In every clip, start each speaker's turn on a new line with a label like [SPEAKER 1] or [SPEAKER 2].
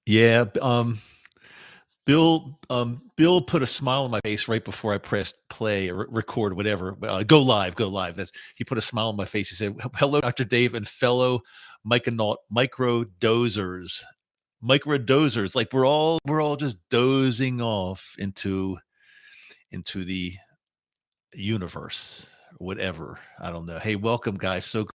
[SPEAKER 1] Yeah, Bill put a smile on my face right before I pressed play or record, whatever. Go live, go live. He put a smile on my face. He said, "Hello, Dr. Dave and fellow microdosers, microdosers. Like we're all just dozing off into the universe, whatever. I don't know. Hey, welcome, guys. So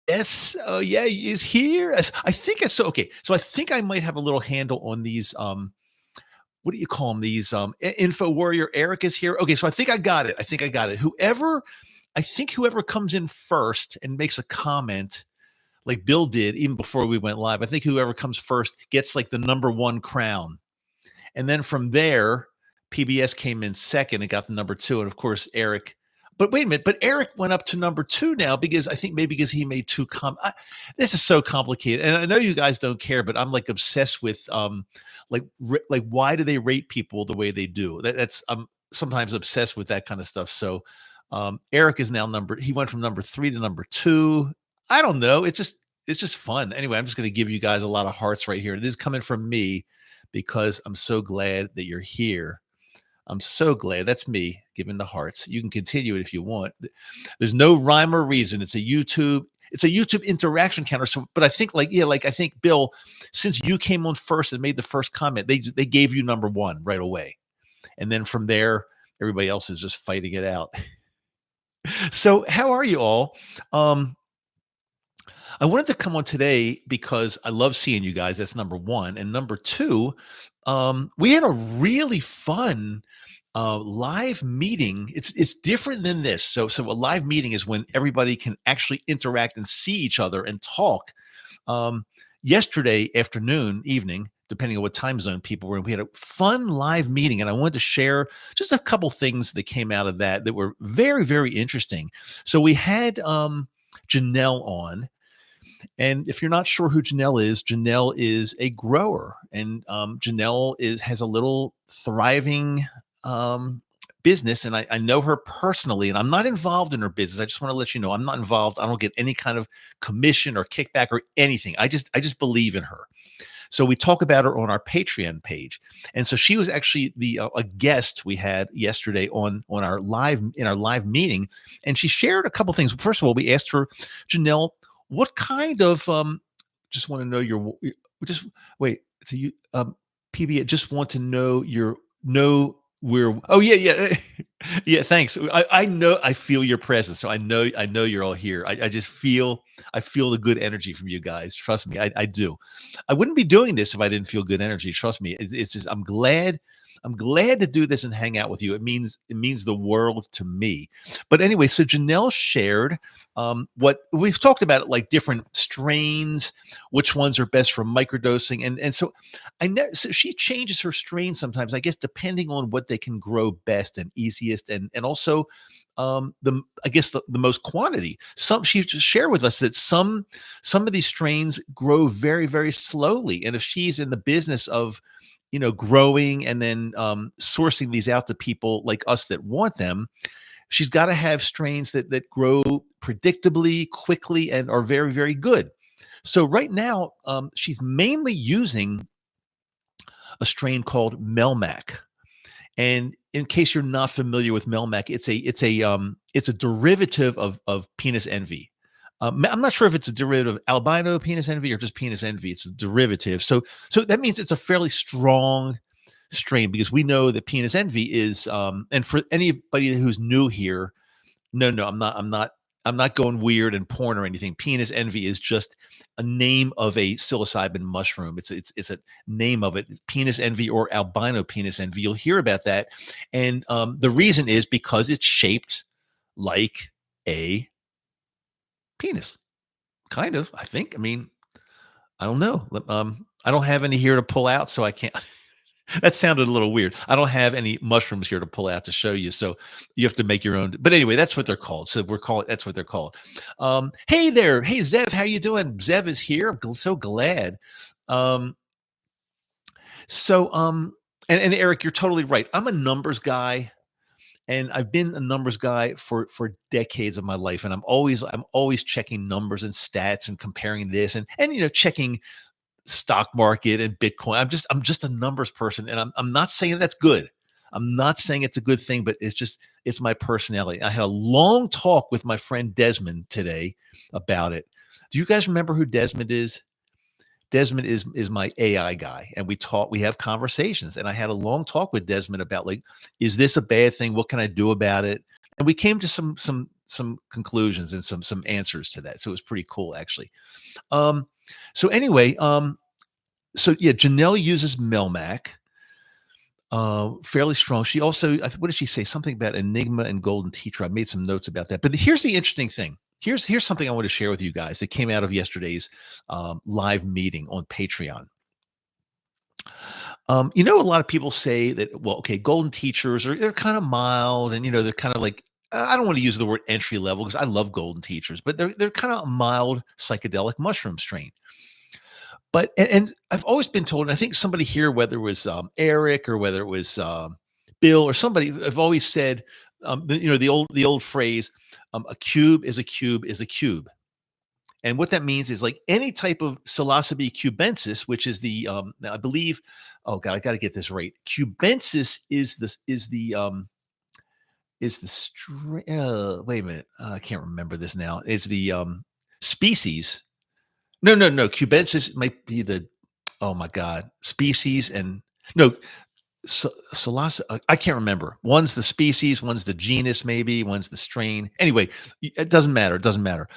[SPEAKER 1] yes, oh yeah, he is here. I think it's so okay. So I think I might have a little handle on these. What do you call them? These info warrior Eric is here. Okay, so I think I got it. I think I got it. Whoever comes in first and makes a comment, like Bill did, even before we went live. I think whoever comes first gets like the number one crown. And then from there, PBS came in second and got the number two. And of course, Eric. But wait a minute. But Eric went up to number two now because I think maybe because he made two this is so complicated. And I know you guys don't care, but I'm like obsessed with like why do they rate people the way they do? That's I'm sometimes obsessed with that kind of stuff. So Eric is now he went from number three to number two. I don't know. It's just fun. Anyway, I'm just going to give you guys a lot of hearts right here. This is coming from me because I'm so glad that you're here. I'm so glad. That's me giving the hearts. You can continue it if you want. There's no rhyme or reason. It's a YouTube interaction counter. So, but I think I think Bill, since you came on first and made the first comment, they gave you number one right away, and then from there, everybody else is just fighting it out. So, how are you all? Um, I wanted to come on today because I love seeing you guys. That's number one. And number two, we had a really fun live meeting. It's different than this. So a live meeting is when everybody can actually interact and see each other and talk. Um, Yesterday afternoon, evening, depending on what time zone people were in, we had a fun live meeting, and I wanted to share just a couple things that came out of that were very, very interesting. So we had Janelle on, and if you're not sure who Janelle is a grower, and Janelle has a little thriving um, business, and I know her personally, and I'm not involved in her business. I just want to let you know I'm not involved. I don't get any kind of commission or kickback or anything. I just believe in her. So we talk about her on our Patreon page, and so she was actually the a guest we had yesterday on our live meeting, and she shared a couple things. First of all, we asked her, Janelle, what kind of just want to know just wait. So you PB, just want to know your know where oh yeah, yeah. Yeah, thanks. I know I feel your presence. So I know you're all here. I just feel the good energy from you guys. Trust me, I do. I wouldn't be doing this if I didn't feel good energy. Trust me. It's just I'm glad to do this and hang out with you. It means the world to me. But anyway, so Janelle shared what we've talked about, like different strains, which ones are best for microdosing, and so so she changes her strain sometimes, I guess, depending on what they can grow best and easiest, and also the I guess the most quantity. Some she just shared with us that some of these strains grow very, very slowly, and if she's in the business of growing and then sourcing these out to people like us that want them, she's got to have strains that grow predictably, quickly, and are very, very good. So right now, she's mainly using a strain called Melmac. And in case you're not familiar with Melmac, it's a derivative of penis envy. I'm not sure if it's a derivative of albino penis envy or just penis envy. It's a derivative. So that means it's a fairly strong strain because we know that penis envy is and for anybody who's new here, no, I'm not going weird and porn or anything. Penis envy is just a name of a psilocybin mushroom. It's a name of it. It's penis envy or albino penis envy. You'll hear about that, and the reason is because it's shaped like a penis, kind of. I think. I mean, I don't know. I don't have any here to pull out, so I can't. That sounded a little weird. I don't have any mushrooms here to pull out to show you, so you have to make your own. But anyway, that's what they're called. So that's what they're called. Hey there, hey Zev, how you doing? Zev is here. So glad. Um, and Eric, you're totally right. I'm a numbers guy, and I've been a numbers guy for decades of my life, and I'm always checking numbers and stats and comparing this and checking stock market and Bitcoin. I'm just a numbers person, and I'm not saying that's good. I'm not saying it's a good thing, but it's my personality. I had a long talk with my friend Desmond today about it. Do you guys remember who Desmond is? Desmond is my AI guy, and we have conversations. And I had a long talk with Desmond about, like, is this a bad thing? What can I do about it? And we came to some conclusions and some answers to that. So it was pretty cool, actually. Um, so anyway, so yeah, Janelle uses Melmac, fairly strong. She also, what did she say? Something about Enigma and Golden Teacher. I made some notes about that. But here's the interesting thing. Here's something I want to share with you guys that came out of yesterday's live meeting on Patreon. A lot of people say that, well, okay, golden teachers they're kind of mild, and they're kind of like, I don't want to use the word entry level because I love golden teachers, but they're kind of a mild psychedelic mushroom strain. But and I've always been told, and I think somebody here, whether it was Eric or whether it was Bill or somebody, have always said, the old phrase, a cube is a cube is a cube. And what that means is, like, any type of psilocybe cubensis, which is the I believe, oh god, I got to get this right. Cubensis wait a minute, I can't remember this now. Is the species? No. Cubensis might be the, oh my god, species, and no, I can't remember. One's the species, one's the genus, maybe one's the strain. Anyway, it doesn't matter. It doesn't matter.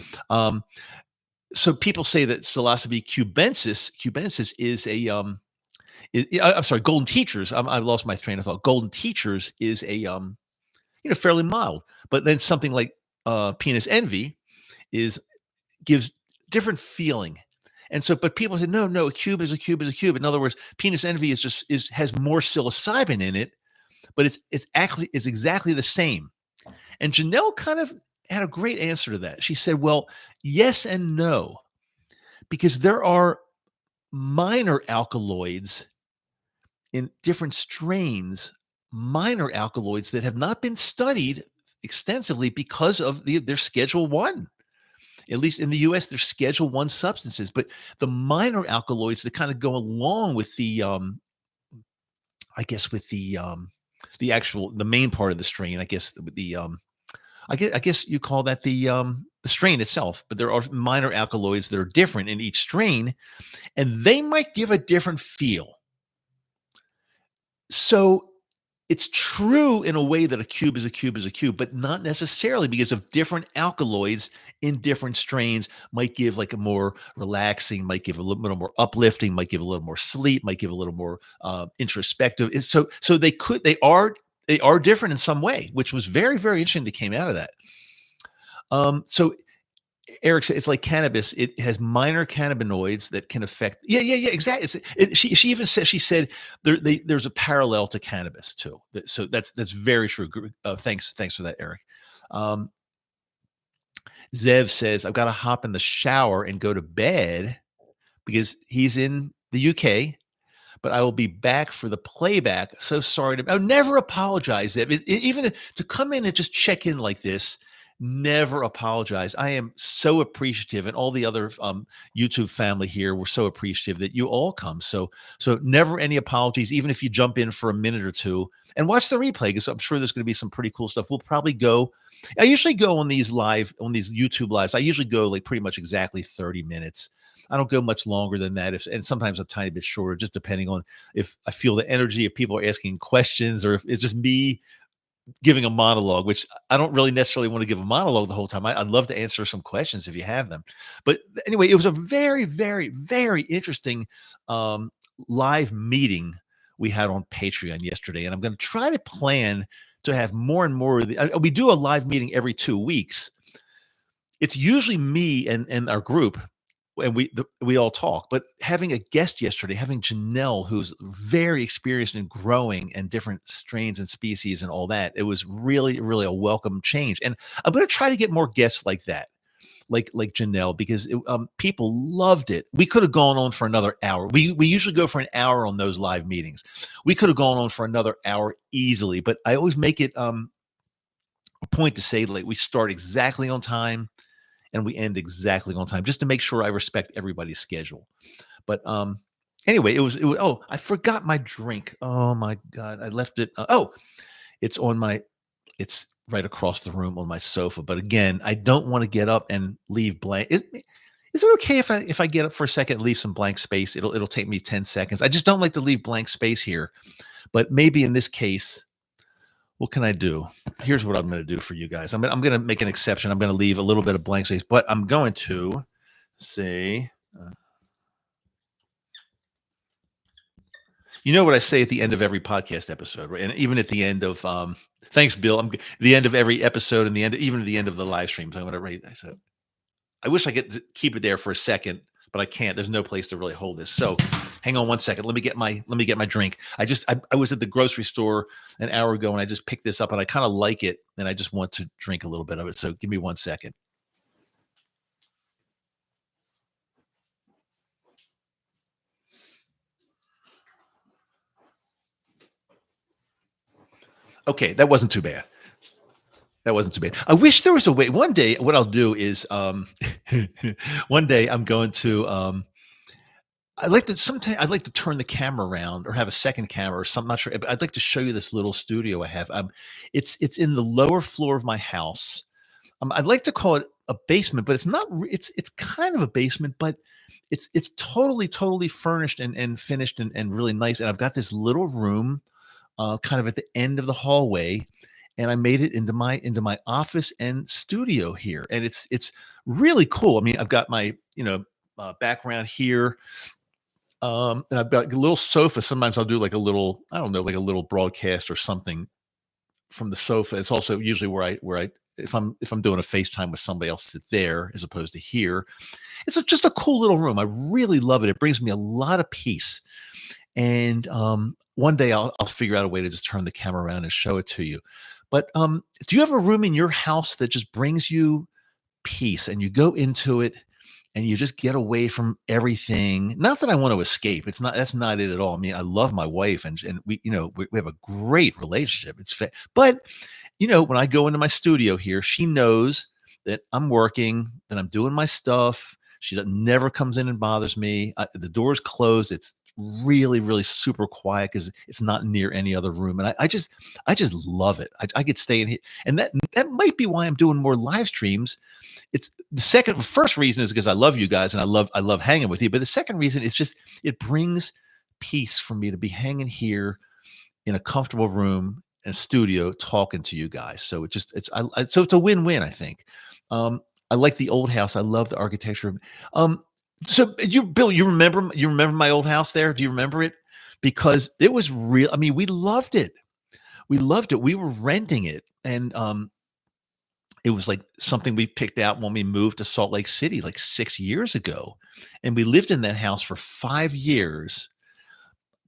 [SPEAKER 1] So people say that Psilocybe cubensis is a I'm sorry, golden teachers. I lost my train of thought. Golden teachers is a fairly mild, but then something like penis envy is gives different feeling. And so, but people say, no, a cube is a cube is a cube. In other words, penis envy has more psilocybin in it, but it's exactly the same. And Janelle kind of had a great answer to that. She said, well, yes and no, because there are minor alkaloids in different strains, minor alkaloids that have not been studied extensively because of their Schedule 1. At least in the US, they're Schedule 1 substances. But the minor alkaloids that kind of go along with the main part of the strain, I guess you call that the strain itself, but there are minor alkaloids that are different in each strain, and they might give a different feel. So it's true in a way that a cube is a cube is a cube, but not necessarily, because of different alkaloids in different strains might give like a more relaxing, might give a little more uplifting, might give a little more sleep, might give a little more introspective. So they are different in some way, which was very, very interesting that came out of that. So Eric said it's like cannabis. It has minor cannabinoids that can affect. Yeah, exactly. She even said, there's a parallel to cannabis too. So that's very true. Thanks for that, Eric. Zev says, I've got to hop in the shower and go to bed because he's in the UK, but I will be back for the playback. So sorry to, never apologize, Zev. Even to come in and just check in like this, never apologize. I am so appreciative, and all the other YouTube family here, we're so appreciative that you all come. So never any apologies, even if you jump in for a minute or two and watch the replay, because I'm sure there's going to be some pretty cool stuff. We'll probably go. I usually go on these YouTube lives. I usually go like pretty much exactly 30 minutes. I don't go much longer than that, and sometimes a tiny bit shorter, just depending on if I feel the energy, if people are asking questions, or if it's just me giving a monologue, which I don't really necessarily want to give a monologue the whole time. I'd love to answer some questions if you have them. But anyway, it was a very, very, very interesting live meeting we had on Patreon yesterday. And I'm going to try to plan to have more and more. We do a live meeting every 2 weeks. It's usually me and our group, and we all talk, but having a guest yesterday, having Janelle, who's very experienced in growing and different strains and species and all that, it was really, really a welcome change. And I'm going to try to get more guests like that, like Janelle, because people loved it. We could have gone on for another hour. We usually go for an hour on those live meetings. We could have gone on for another hour easily, but I always make it a point to say, like, we start exactly on time and we end exactly on time, just to make sure I respect everybody's schedule. But anyway, it was. Oh, I forgot my drink. Oh my god, I left it. Oh, it's on my. It's right across the room on my sofa. But again, I don't want to get up and leave blank. Is it okay if I get up for a second, and leave some blank space? It'll take me 10 seconds. I just don't like to leave blank space here. But maybe in this case, what can I do? Here's what I'm going to do for you guys. I'm going to make an exception. I'm going to leave a little bit of blank space, but I'm going to say, uh, you know what I say at the end of every podcast episode, right? And even at the end of, thanks, Bill. The end of every episode and the end, even at the end of the live streams. I'm going to rate. I said, I wish I could keep it there for a second, but I can't. There's no place to really hold this. So hang on one second. Let me get my drink. I was at the grocery store an hour ago and I just picked this up and I kind of like it and I just want to drink a little bit of it. So give me one second. Okay, that wasn't too bad. That wasn't too bad. I wish there was a way. One day, what I'll do is, one day I'm going to, I like to sometimes I'd like to turn the camera around or have a second camera or something. I'm not sure, but I'd like to show you this little studio I have. It's in the lower floor of my house. I'd like to call it a basement, but it's not. It's kind of a basement, but it's totally furnished and finished and really nice. And I've got this little room, kind of at the end of the hallway, and I made it into my office and studio here, and it's really cool. I mean, I've got my background here. And I've got a little sofa. Sometimes I'll do like a little, I don't know, like a little broadcast or something from the sofa. It's also usually where I if I'm doing a FaceTime with somebody else, sit there as opposed to here. Just a cool little room. I really love it. It brings me a lot of peace. And one day I'll figure out a way to just turn the camera around and show it to you. But do you have a room in your house that just brings you peace and you go into it and you just get away from everything? Not that I want to escape. That's not it at all. I mean, I love my wife and we have a great relationship. But when I go into my studio here, she knows that I'm working, that I'm doing my stuff. Never comes in and bothers me. The door's closed. It's really super quiet because it's not near any other room. And I just love it. I could stay in here. And that might be why I'm doing more live streams. It's the first reason is because I love you guys and I love hanging with you. But the second reason is just it brings peace for me to be hanging here in a comfortable room and studio talking to you guys. So so it's a win-win, I think. I like the old house. I love the architecture. So Bill, you remember my old house there? Do you remember it? Because it was real. I mean, we loved it. We loved it. We were renting it, and it was like something we picked out when we moved to Salt Lake City like 6 years ago, and we lived in that house for 5 years.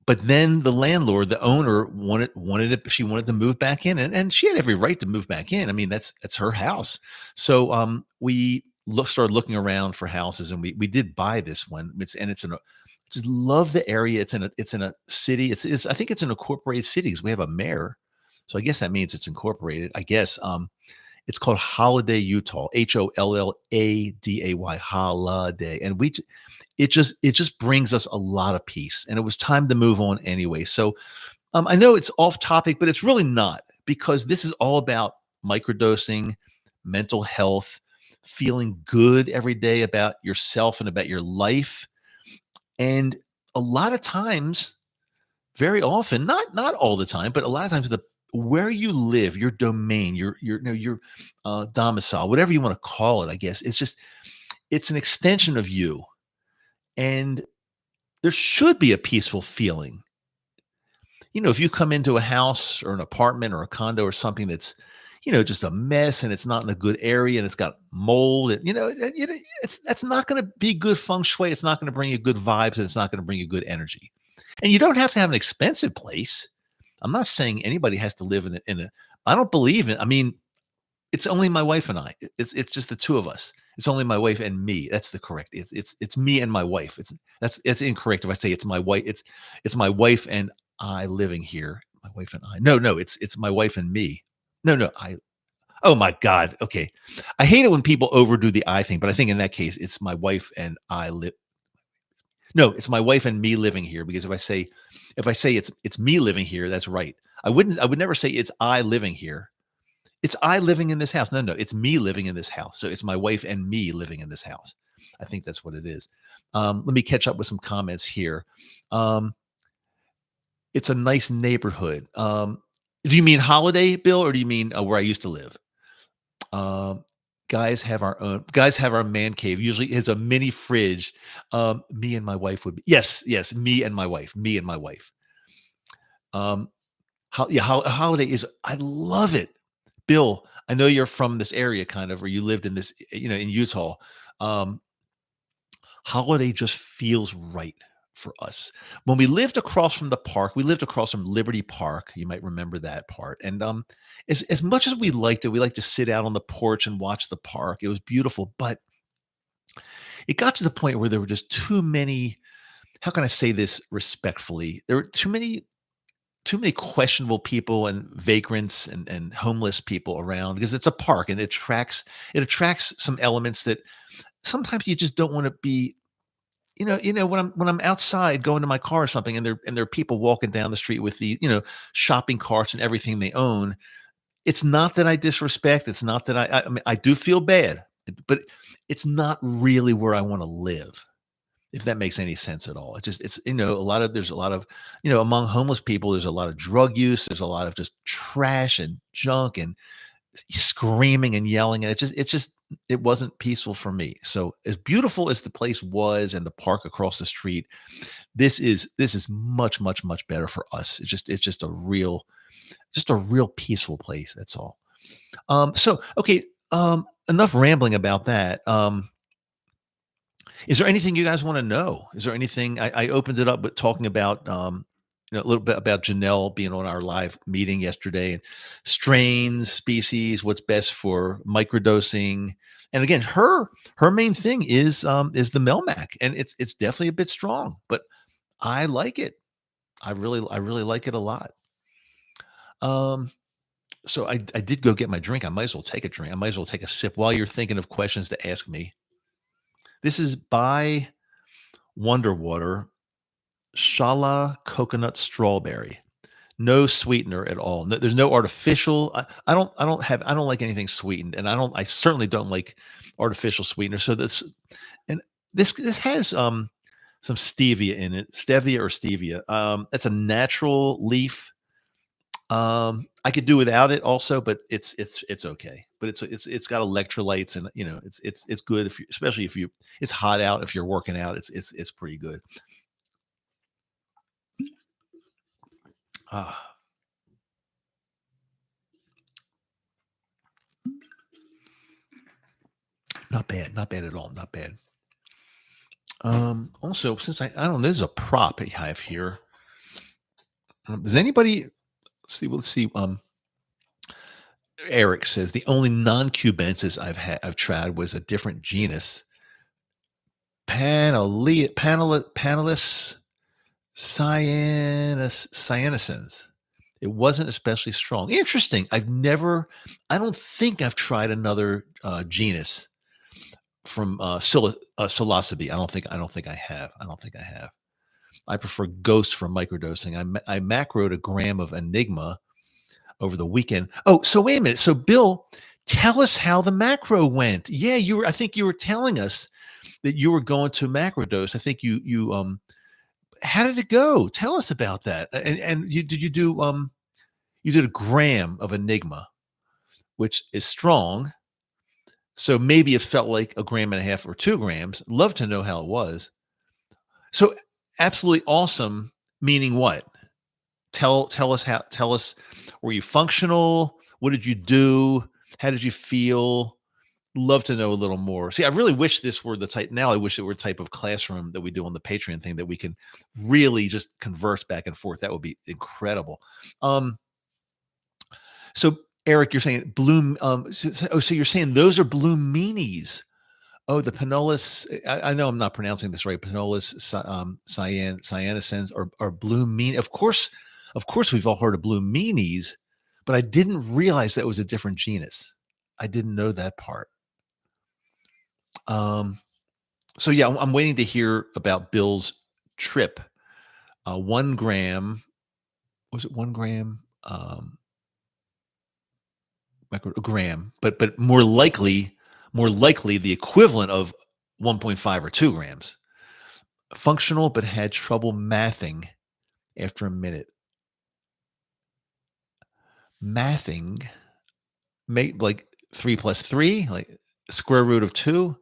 [SPEAKER 1] But then the landlord, the owner, wanted it. She wanted to move back in, and she had every right to move back in. I mean, that's her house. So we started looking around for houses, and we did buy this one. It's in a just love the area. It's in a city. I think it's an incorporated city because we have a mayor. So I guess that means it's incorporated. I guess it's called Holiday, Utah. Holladay, Holiday, and it just brings us a lot of peace. And it was time to move on anyway. So I know it's off topic, but it's really not, because this is all about microdosing, mental health, feeling good every day about yourself and about your life. And a lot of times, very often, not all the time, but a lot of times, the where you live, your domain, your domicile, whatever you want to call it, I guess it's an extension of you, and there should be a peaceful feeling. If you come into a house or an apartment or a condo or something that's, just a mess, and it's not in a good area, and it's got mold, and that's not going to be good feng shui. It's not going to bring you good vibes, and it's not going to bring you good energy. And you don't have to have an expensive place. I'm not saying anybody has to live in a. I don't believe in. I mean, it's only my wife and I. It's just the two of us. It's only my wife and me. That's the correct. It's me and my wife. It's incorrect if I say it's my wife. It's my wife and I living here. My wife and I. No. It's my wife and me. No. Oh my God. Okay. I hate it when people overdo the I thing, but I think in that case, it's my wife and I live. No, it's my wife and me living here because if I say it's me living here, that's right. I would never say it's I living here. It's I living in this house. No, no, it's me living in this house. So it's my wife and me living in this house. I think that's what it is. Let me catch up with some comments here. Um, it's a nice neighborhood. Do you mean Holiday, Bill, or do you mean where I used to live? Um, guys have our man cave. Usually has a mini fridge. Me and my wife would be yes, yes, me and my wife. Me and my wife. Um, Holiday is I love it. Bill, I know you're from this area kind of, or you lived in this, in Utah. Um, Holiday just feels right for us. When we lived across from the park, we lived across from Liberty Park. You might remember that part. And as much as we liked it, we liked to sit out on the porch and watch the park. It was beautiful, but it got to the point where there were just too many. How can I say this respectfully? There were too many questionable people and vagrants and homeless people around because it's a park and it attracts some elements that sometimes you just don't want to be. When I'm outside going to my car or something, and there are people walking down the street with the shopping carts and everything they own. It's not that I disrespect. It's not that I mean, I do feel bad, but it's not really where I want to live. If that makes any sense at all. There's a lot of, among homeless people, there's a lot of drug use. There's a lot of just trash and junk and screaming and yelling. And it wasn't peaceful for me. So as beautiful as the place was and the park across the street, this is much, much, much better for us. It's just a real peaceful place. That's all. So, okay. Enough rambling about that. Is there anything you guys want to know? Is there anything I opened it up with talking about a little bit about Janelle being on our live meeting yesterday and strains, species, what's best for microdosing. And again, her main thing is the Melmac, and it's definitely a bit strong, but I like it. I really like it a lot. Um, so I did go get my drink. I might as well take a drink. I might as well take a sip while you're thinking of questions to ask me. This is by Wonder Water, Shala Coconut Strawberry. No sweetener at all. There's no artificial. I don't like anything sweetened, and I certainly don't like artificial sweetener. So this has some stevia in it, stevia or stevia. It's a natural leaf. I could do without it also, but it's okay. But it's got electrolytes, and it's good if you, especially if you it's hot out, if you're working out, it's pretty good. Ah, not bad, not bad at all, not bad. Also, since I don't know, this is a prop I have here. Does anybody let's see. Eric says the only non-cubensis I've tried was a different genus, Panelus cyanescens. It wasn't especially strong. Interesting. I don't think I've tried another genus from psilocybe. I don't think I have. I don't think I have. I prefer ghosts for microdosing. I macroed a gram of Enigma over the weekend. Oh, so wait a minute. So Bill, tell us how the macro went. Yeah, I think you were telling us that you were going to macrodose. I think you how did it go? Tell us about that. And you did a gram of Enigma, which is strong. So maybe it felt like a gram and a half or 2 grams. Love to know how it was. So absolutely awesome, meaning what? Tell us, were you functional? What did you do? How did you feel? Love to know a little more. See, I really wish this were the type. Now I wish it were a type of classroom that we do on the Patreon thing that we can really just converse back and forth. That would be incredible. Um, so Eric, you're saying blue. So you're saying those are blue meanies. Oh, the Pinolus. I know I'm not pronouncing this right. Pinolus cyanescens or blue mean. Of course, we've all heard of blue meanies, but I didn't realize that was a different genus. I didn't know that part. Um, so yeah, I'm waiting to hear about Bill's trip, 1 gram, was it 1 gram? A gram, but more likely the equivalent of 1.5 or 2 grams. Functional, but had trouble mathing after a minute. Mathing, make like 3 plus 3, like square root of 2.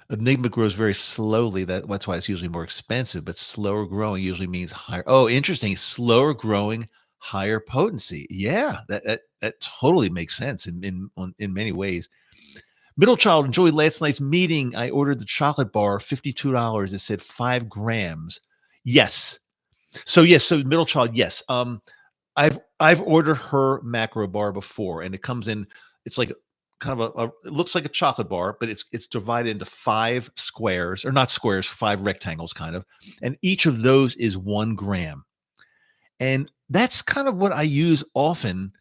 [SPEAKER 1] Enigma grows very slowly. That's why it's usually more expensive, but slower growing usually means higher. Oh, interesting. Slower growing, higher potency. Yeah, that totally makes sense in many ways. Middle child enjoyed last night's meeting. I ordered the chocolate bar, $52. It said 5 grams. Yes. So yes, so middle child, yes. I've ordered her macro bar before, and it comes in. It's like kind of it looks like a chocolate bar, but it's divided into 5 squares, or not squares, 5 rectangles, kind of, and each of those is 1 gram. And that's kind of what I use often,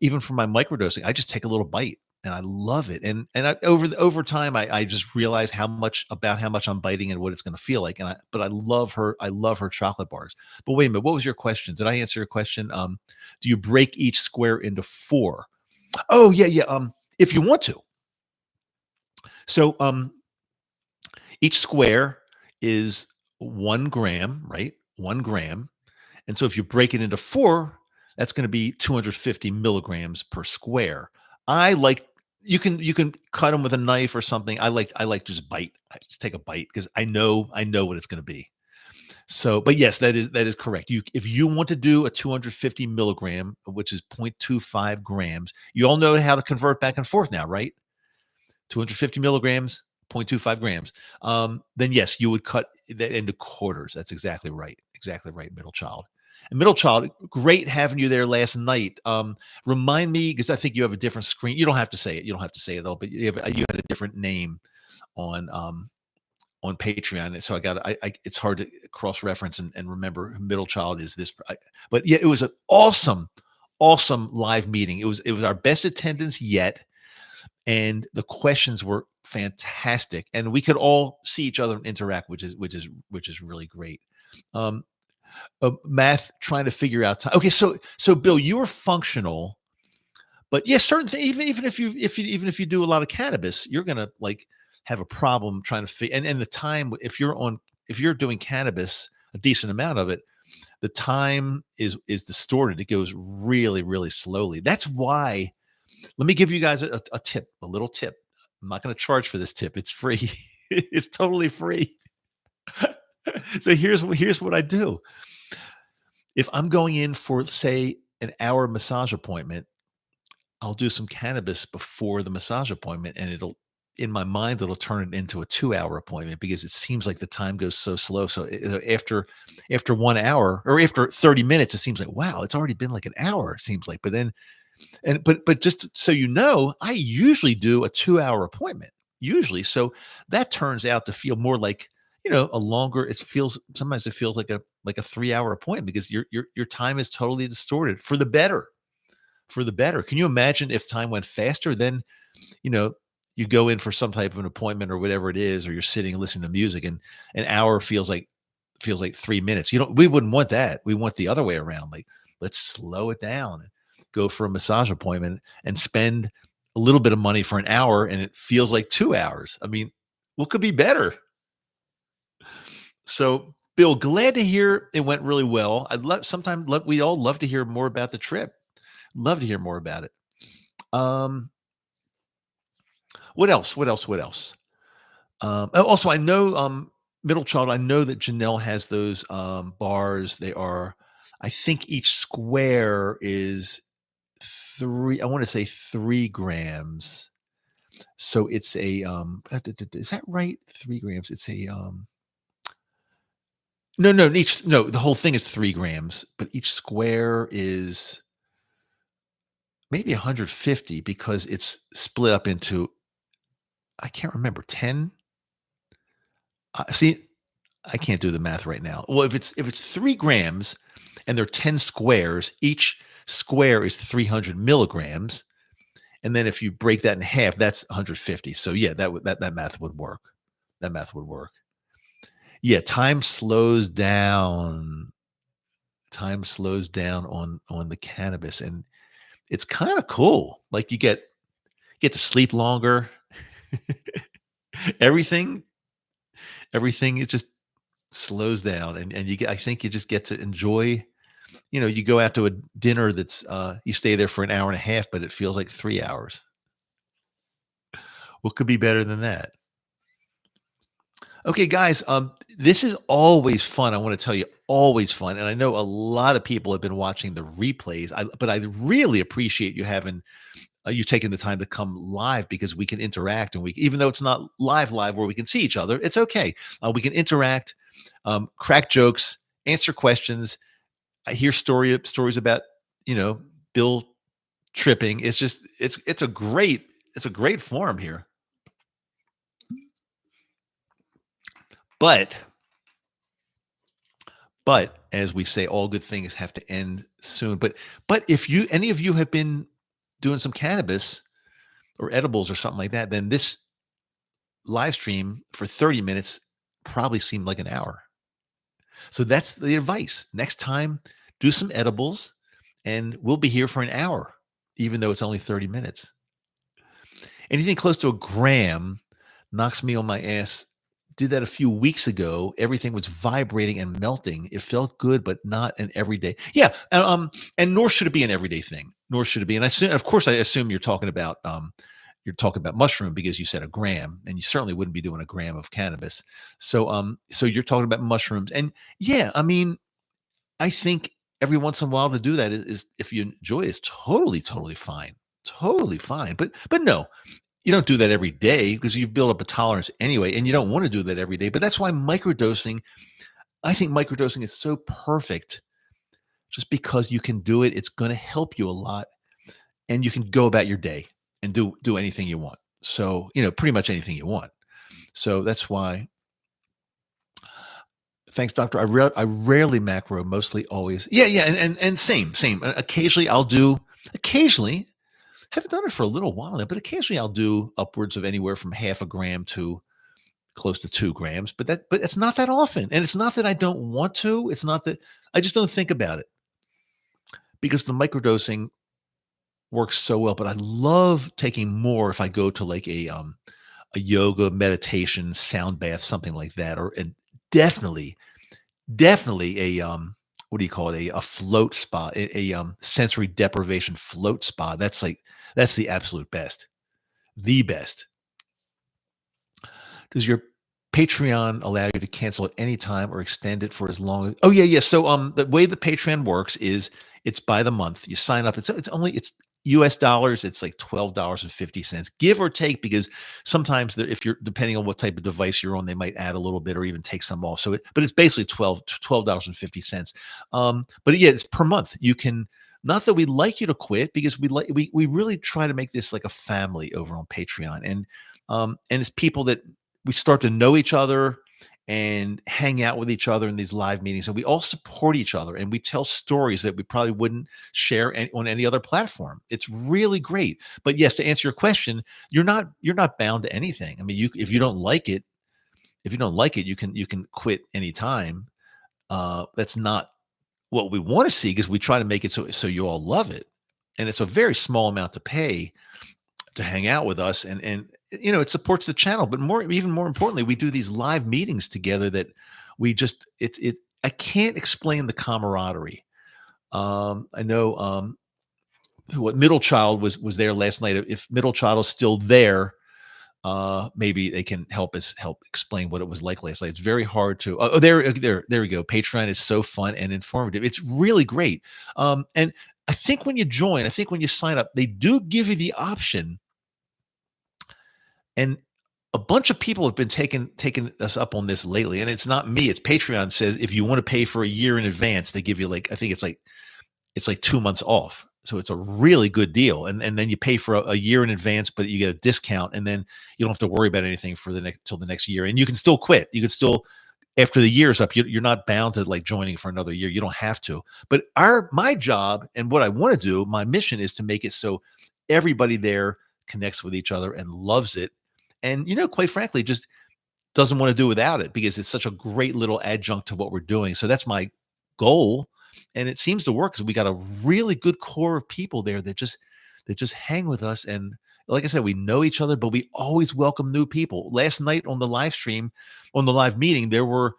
[SPEAKER 1] even for my microdosing. I just take a little bite, and I love it. And over time, I just realize how much I'm biting and what it's going to feel like. But I love her. I love her chocolate bars. But wait a minute, what was your question? Did I answer your question? Do you break each square into 4? Oh yeah, yeah. If you want to. So each square is 1 gram, right? 1 gram. And so if you break it into 4, that's going to be 250 milligrams per square. I like you can cut them with a knife or something. I like just bite. I just take a bite because I know what it's going to be. So, but yes, that is correct. If you want to do a 250 milligram, which is 0.25 grams, you all know how to convert back and forth now, right? 250 milligrams, 0.25 grams. Then yes, you would cut that into quarters. That's exactly right. Exactly right, middle child. And middle child, great having you there last night. Remind me, because I think you have a different screen. You don't have to say it. You don't have to say it though. But you had a different name on Patreon. And so it's hard to cross reference and remember who middle child is this. But yeah, it was an awesome live meeting. It was our best attendance yet, and the questions were fantastic, and we could all see each other and interact, which is really great. Um, Math, trying to figure out time. Okay, so Bill, you were functional, but yeah, certain things. Even if you do a lot of cannabis, you're gonna like have a problem trying to fit. And the time, if you're doing cannabis, a decent amount of it, the time is distorted. It goes really really slowly. That's why. Let me give you guys a tip, a little tip. I'm not going to charge for this tip. It's free. It's totally free. So here's what I do. If I'm going in for, say, an hour massage appointment, I'll do some cannabis before the massage appointment, and in my mind, it'll turn it into a 2-hour appointment because it seems like the time goes so slow. So after 1 hour or after 30 minutes, it seems like, wow, it's already been like an hour. It seems like, but then but just so you know, I usually do a 2-hour appointment, usually. So that turns out to feel more like, a longer, sometimes it feels like a 3-hour appointment because your time is totally distorted for the better. For the better. Can you imagine if time went faster? Then, you know, you go in for some type of an appointment or whatever it is, or you're sitting and listening to music, and an hour feels like 3 minutes. We wouldn't want that. We want the other way around. Like, let's slow it down and go for a massage appointment and spend a little bit of money for an hour, and it feels like 2 hours. I mean, what could be better? So, Bill, glad to hear it went really well. We all love to hear more about the trip. Love to hear more about it. What else? What else? What else? Also, I know, middle child. I know that Janelle has those bars. They are, I think, each square is three. I want to say 3 grams. So it's a is that right? 3 grams. It's a no, no, no, the whole thing is 3 grams, but each square is maybe 150 because it's split up into, I can't remember, 10. See, I can't do the math right now. Well, if it's 3 grams and there are 10 squares, each square is 300 milligrams. And then if you break that in half, that's 150. So yeah, that math would work. That math would work. Yeah, time slows down on the cannabis, and it's kind of cool. Like you get to sleep longer. everything everything is just slows down, and you get, I think you just get to enjoy, you go out to a dinner that's you stay there for an hour and a half, but it feels like 3 hours. What could be better than that? Okay, guys, this is always fun. I want to tell you, always fun. And I know a lot of people have been watching the replays, but I really appreciate you having you taking the time to come live, because we can interact, and we, even though it's not live where we can see each other, it's okay. We can interact, crack jokes, answer questions. I hear stories about, you know Bill tripping. It's just it's a great forum here. But as we say, all good things have to end soon. But if you any of you have been doing some cannabis or edibles or something like that, then this live stream for 30 minutes probably seemed like an hour. So that's the advice. Next time, do some edibles, and we'll be here for an hour, even though it's only 30 minutes. Anything close to a gram knocks me on my ass. Did that a few weeks ago. Everything was vibrating and melting. It felt good, but not an everyday. Yeah, and nor should it be an everyday thing. Nor should it be. And of course, I assume you're talking about mushroom, because you said a gram, and you certainly wouldn't be doing a gram of cannabis. So you're talking about mushrooms, and yeah, I mean, I think every once in a while to do that is if you enjoy it, is totally fine, totally fine. But no, you don't do that every day, because you build up a tolerance anyway, and you don't want to do that every day. But that's why microdosing, I think microdosing is so perfect, just because you can do it. It's going to help you a lot, and you can go about your day and do anything you want. So, pretty much anything you want. So that's why. Thanks, doctor. I rarely macro, mostly always. Yeah, yeah, and same. Occasionally I'll do. Occasionally, haven't done it for a little while now, but occasionally I'll do upwards of anywhere from half a gram to close to 2 grams. But it's not that often, and it's not that I don't want to. It's not that I just don't think about it, because the microdosing works so well. But I love taking more if I go to like a yoga meditation sound bath, something like that, or and definitely definitely a what do you call it, a float spa, a sensory deprivation float spa. That's the absolute best, the best. Does your Patreon allow you to cancel at any time or extend it for as long as? Oh yeah, yeah. So the way the Patreon works is it's by the month. You sign up. It's US dollars. It's like $12.50, give or take, because sometimes if you're, depending on what type of device you're on, they might add a little bit or even take some off. But it's basically $12.50. But yeah, it's per month. You can. Not that we like you to quit, because we really try to make this like a family over on Patreon, and it's people that we start to know each other and hang out with each other in these live meetings, and we all support each other, and we tell stories that we probably wouldn't share on any other platform. It's really great. But yes, to answer your question, you're not bound to anything. I mean, if you don't like it, you can quit anytime. That's not what we want to see, because we try to make it so you all love it, and it's a very small amount to pay to hang out with us, and it supports the channel. But even more importantly, we do these live meetings together that we just it I can't explain the camaraderie. I know what Middle Child was there last night. If Middle Child is still there, maybe they can help explain what it was like last night. It's very hard to. Oh, there we go. Patreon is so fun and informative. It's really great. And I think when you sign up, they do give you the option. And a bunch of people have been taking us up on this lately, and it's not me. It's Patreon says if you want to pay for a year in advance, they give you like, I think it's like 2 months off. So it's a really good deal, and then you pay for a year in advance, but you get a discount, and then you don't have to worry about anything for the next till the next year, and you can still quit. You can still, after the year's up, you're not bound to like joining for another year. You don't have to. But my job and what I want to do, my mission is to make it so everybody there connects with each other and loves it, and quite frankly, just doesn't want to do without it because it's such a great little adjunct to what we're doing. So that's my goal, and it seems to work because we got a really good core of people there that just hang with us. And like I said, we know each other, but we always welcome new people. Last night on the live stream, on the live meeting, there were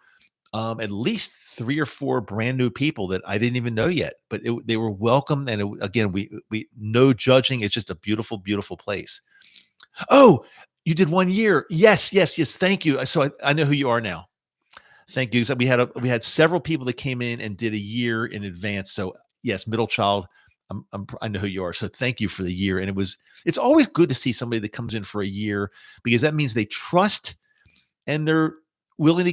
[SPEAKER 1] at least 3 or 4 brand new people that I didn't even know yet, but they were welcome. And again, we no judging. It's just a beautiful, beautiful place. Oh, you did 1 year. Yes, yes, yes. Thank you. So I know who you are now. Thank you. So we had several people that came in and did a year in advance. So yes, middle child. I know who you are. So thank you for the year. And it's always good to see somebody that comes in for a year because that means they trust and they're willing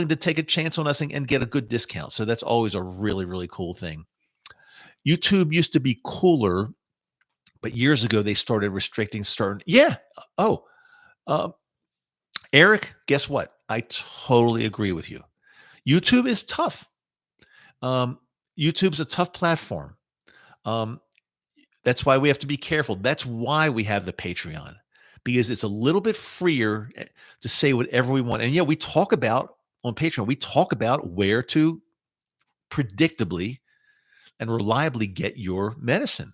[SPEAKER 1] to take a chance on us and get a good discount. So that's always a really, really cool thing. YouTube used to be cooler, but years ago they started restricting certain. Yeah. Oh, uh, Eric, guess what? I totally agree with you. YouTube is tough. Um, YouTube's a tough platform. Um, that's why we have to be careful. That's why we have the Patreon because it's a little bit freer to say whatever we want. And yeah, we talk about on Patreon, we talk about where to predictably and reliably get your medicine.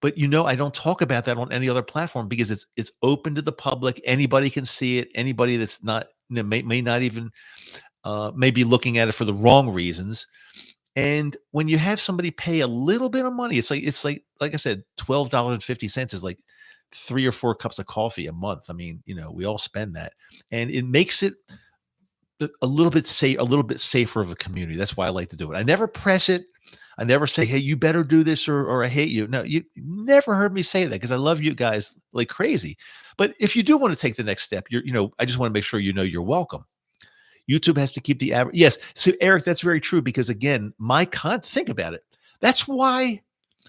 [SPEAKER 1] But I don't talk about that on any other platform because it's open to the public. Anybody can see it. Anybody that's not may not even may be looking at it for the wrong reasons. And when you have somebody pay a little bit of money, it's like I said, $12.50 is like 3 or 4 cups of coffee a month. I mean, we all spend that, and it makes it a little bit a little bit safer of a community. That's why I like to do it. I never press it. I never say, "Hey, you better do this," or "I hate you." No, you never heard me say that because I love you guys like crazy. But if you do want to take the next step, I just want to make sure you're welcome. YouTube has to keep the average. Yes. So Eric, that's very true because again, think about it. That's why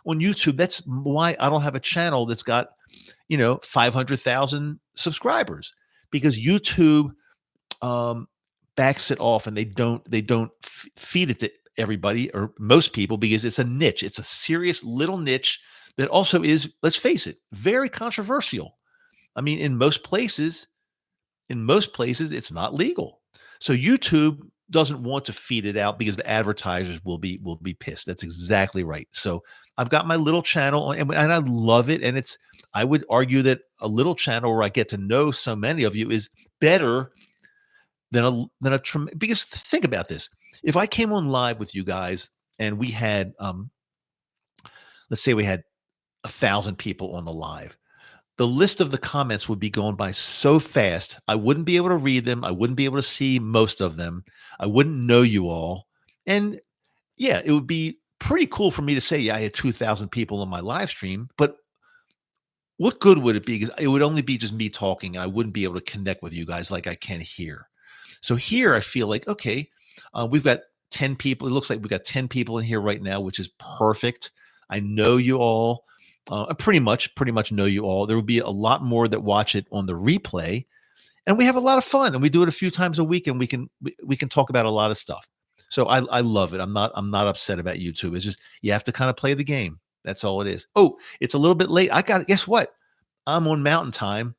[SPEAKER 1] on YouTube, that's why I don't have a channel that's got, 500,000 subscribers because YouTube um, backs it off and they don't feed it to everybody or most people because it's a niche. It's a serious little niche that also is, let's face it, very controversial. I mean, in most places it's not legal. So YouTube doesn't want to feed it out because the advertisers will be pissed. That's exactly right. So I've got my little channel and I love it. And I would argue that a little channel where I get to know so many of you is better because think about this. If I came on live with you guys and we had let's say we had 1,000 people on the live, the list of the comments would be going by so fast. I wouldn't be able to read them. I wouldn't be able to see most of them. I wouldn't know you all. And yeah, it would be pretty cool for me to say, yeah, I had 2,000 people on my live stream, but what good would it be? Because it would only be just me talking. And I wouldn't be able to connect with you guys like I can here. So here I feel like, okay, we've got 10 people. It looks like we've got 10 people in here right now, which is perfect. I know you all. I pretty much know you all. There will be a lot more that watch it on the replay, and we have a lot of fun. And we do it a few times a week, and we can talk about a lot of stuff. So I love it. I'm not upset about YouTube. It's just you have to kind of play the game. That's all it is. Oh, it's a little bit late. Guess what? I'm on mountain time.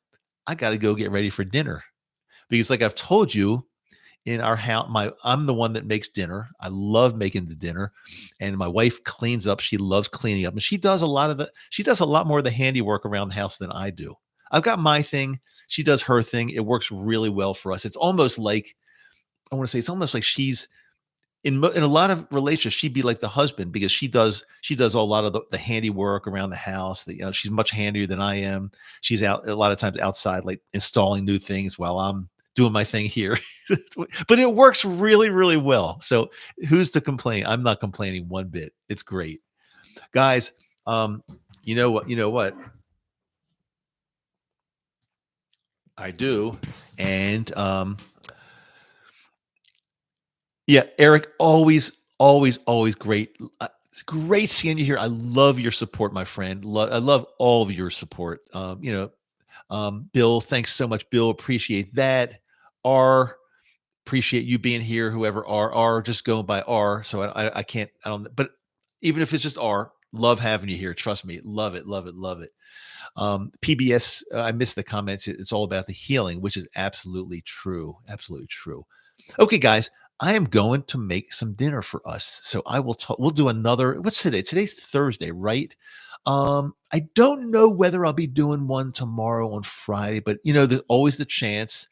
[SPEAKER 1] I got to go get ready for dinner because, like I've told you, in our house, I'm the one that makes dinner. I love making the dinner, and my wife cleans up. She loves cleaning up, and she does a lot more of the handiwork around the house than I do. I've got my thing. She does her thing. It works really well for us. It's almost like it's almost like she's in a lot of relationships. She'd be like the husband because she does a lot of the handiwork around the house. She's much handier than I am. She's out a lot of times outside, like installing new things while I'm doing my thing here. But it works really, really well. So who's to complain? I'm not complaining one bit. It's great. Guys, you know what? You know what? I do. And yeah, Eric, always, always, always great. It's great seeing you here. I love your support, my friend. I love all of your support. Bill, thanks so much, Bill. Appreciate that. R, appreciate you being here. Whoever R, just going by R. So I can't. I don't. But even if it's just R, Love having you here. Trust me. Love it. Love it. Love it. PBS, I missed the comments. It's all about the healing, which is absolutely true. Absolutely true. Okay, guys, I am going to make some dinner for us. So I will talk. We'll do another. What's today? Today's Thursday, right? I don't know whether I'll be doing one tomorrow on Friday, but there's always the chance.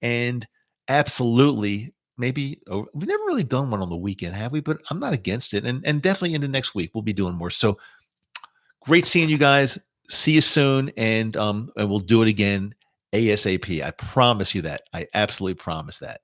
[SPEAKER 1] And absolutely, maybe we've never really done one on the weekend, have we? But I'm not against it. And definitely into next week, we'll be doing more. So great seeing you guys. See you soon, and we'll do it again ASAP. I promise you that. I absolutely promise that.